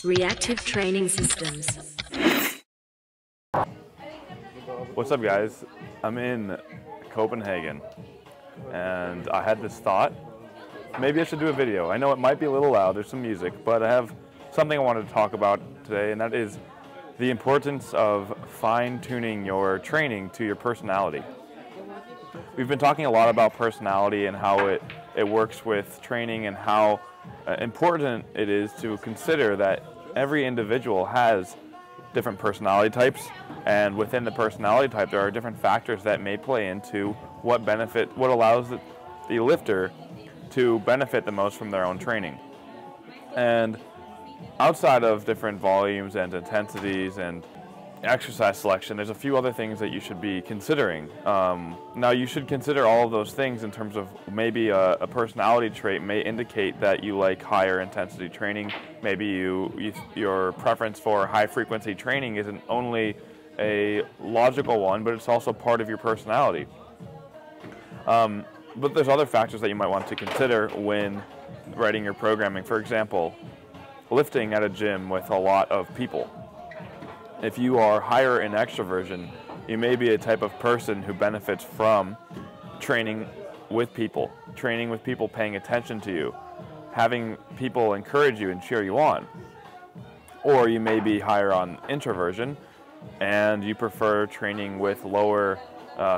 Reactive Training Systems. What's up, guys? I'm in Copenhagen and I had this thought, maybe I should do a video. I know it might be a little loud, there's some music, but I have something I wanted to talk about today, and that is the importance of fine-tuning your training to your personality. We've been talking a lot about personality and how it works with training, and how important it is to consider that every individual has different personality types, and within the personality type there are different factors that may play into what allows the lifter to benefit the most from their own training. And outside of different volumes and intensities and exercise selection, there's a few other things that you should be considering. Now, you should consider all of those things in terms of maybe a personality trait may indicate that you like higher intensity training. Maybe your preference for high frequency training isn't only a logical one, but it's also part of your personality. But there's other factors that you might want to consider when writing your programming. For example, lifting at a gym with a lot of people. If you are higher in extroversion, you may be a type of person who benefits from training with people paying attention to you, having people encourage you and cheer you on. Or you may be higher on introversion and you prefer training with lower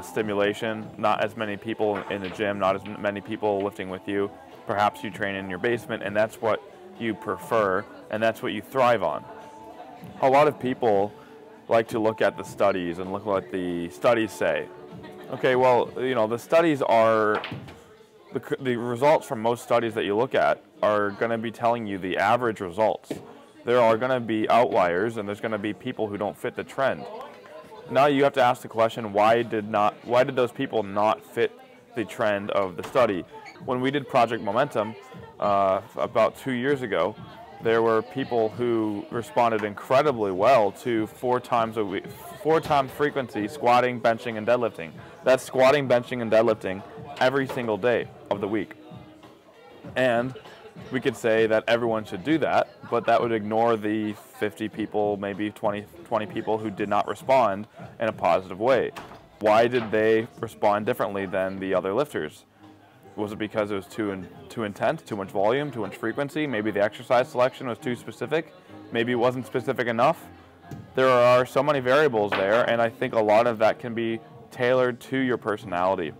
stimulation, not as many people in the gym, not as many people lifting with you. Perhaps you train in your basement and that's what you prefer and that's what you thrive on. A lot of people like to look at the studies and look what the studies say. Okay, well, you know, the studies are, the results from most studies that you look at are going to be telling you the average results. There are going to be outliers and there's going to be people who don't fit the trend. Now you have to ask the question, why did those people not fit the trend of the study? When we did Project Momentum about 2 years ago, there were people who responded incredibly well to 4 times frequency squatting, benching, and deadlifting. That's squatting, benching, and deadlifting every single day of the week. And we could say that everyone should do that, but that would ignore the 50 people, maybe 20 people who did not respond in a positive way. Why did they respond differently than the other lifters? Was it because it was too intense, too much volume, too much frequency? Maybe the exercise selection was too specific. Maybe it wasn't specific enough. There are so many variables there, and I think a lot of that can be tailored to your personality.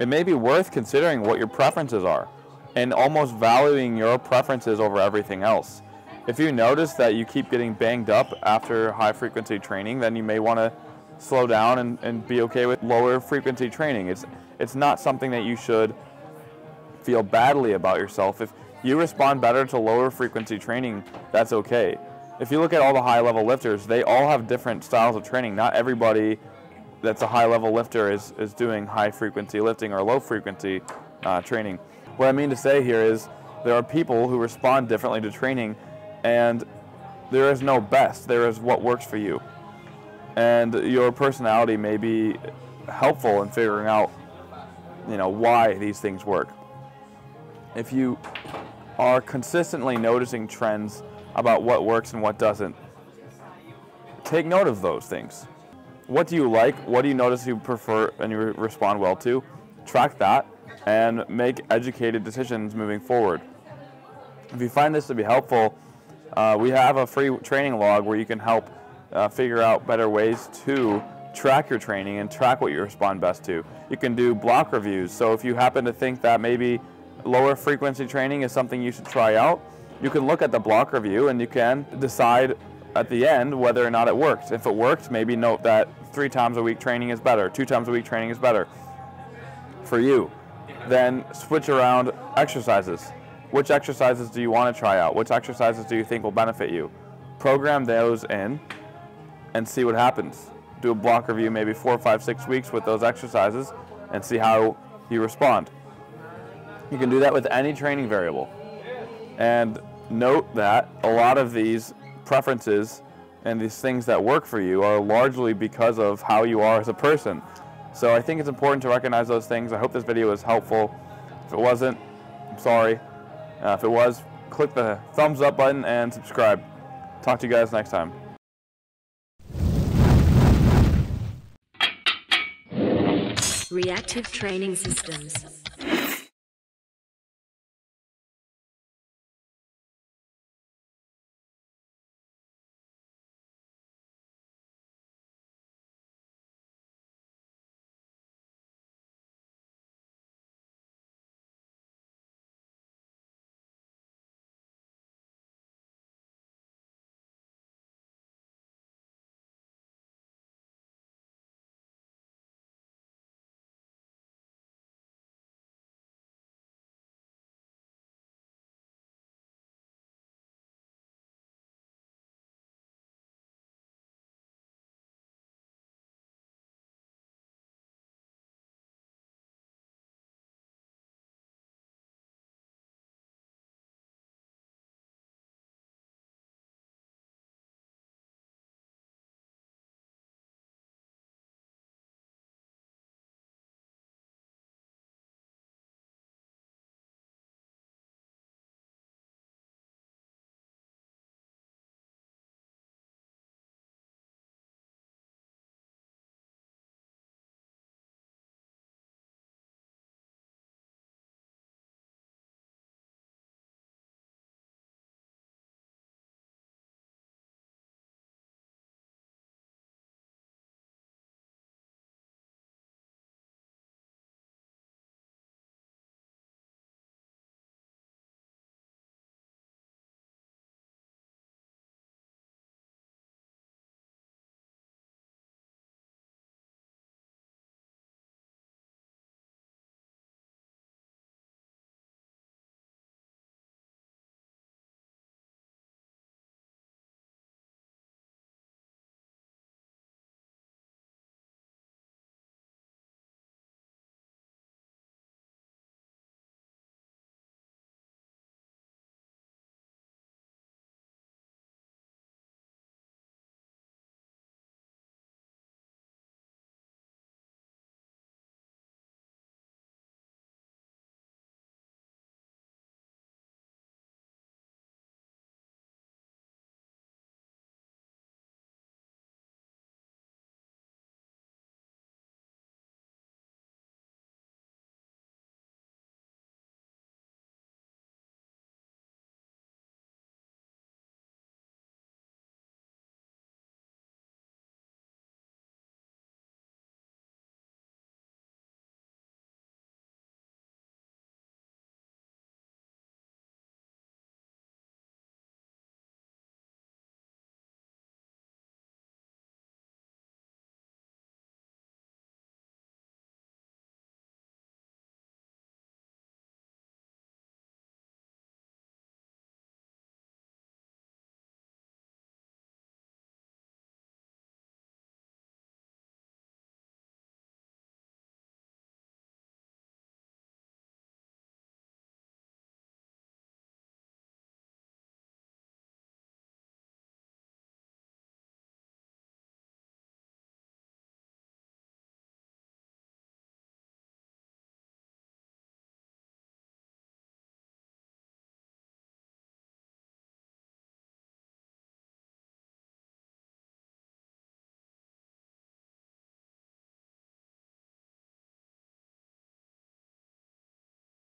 It may be worth considering what your preferences are and almost valuing your preferences over everything else. If you notice that you keep getting banged up after high frequency training, then you may want to slow down and be okay with lower frequency training. It's not something that you should feel badly about yourself. If you respond better to lower frequency training, that's okay. If you look at all the high level lifters, they all have different styles of training. Not everybody that's a high level lifter is doing high frequency lifting or low frequency training. What I mean to say here is there are people who respond differently to training, and there is no best, there is what works for you. And your personality may be helpful in figuring out, you know, why these things work. If you are consistently noticing trends about what works and what doesn't, take note of those things. What do you like? What do you notice you prefer and you respond well to? Track that and make educated decisions moving forward. If you find this to be helpful, we have a free training log where you can help figure out better ways to track your training and track what you respond best to. You can do block reviews, so if you happen to think that maybe lower frequency training is something you should try out, you can look at the block review and you can decide at the end whether or not it worked. If it worked, maybe note that 3 times a week training is better, 2 times a week training is better for you. Then switch around exercises. Which exercises do you want to try out? Which exercises do you think will benefit you? Program those in and see what happens. Do a block review maybe 4, 5, 6 weeks with those exercises and see how you respond. You can do that with any training variable. And note that a lot of these preferences and these things that work for you are largely because of how you are as a person. So I think it's important to recognize those things. I hope this video was helpful. If it wasn't, I'm sorry. If it was, click the thumbs up button and subscribe. Talk to you guys next time. Reactive Training Systems.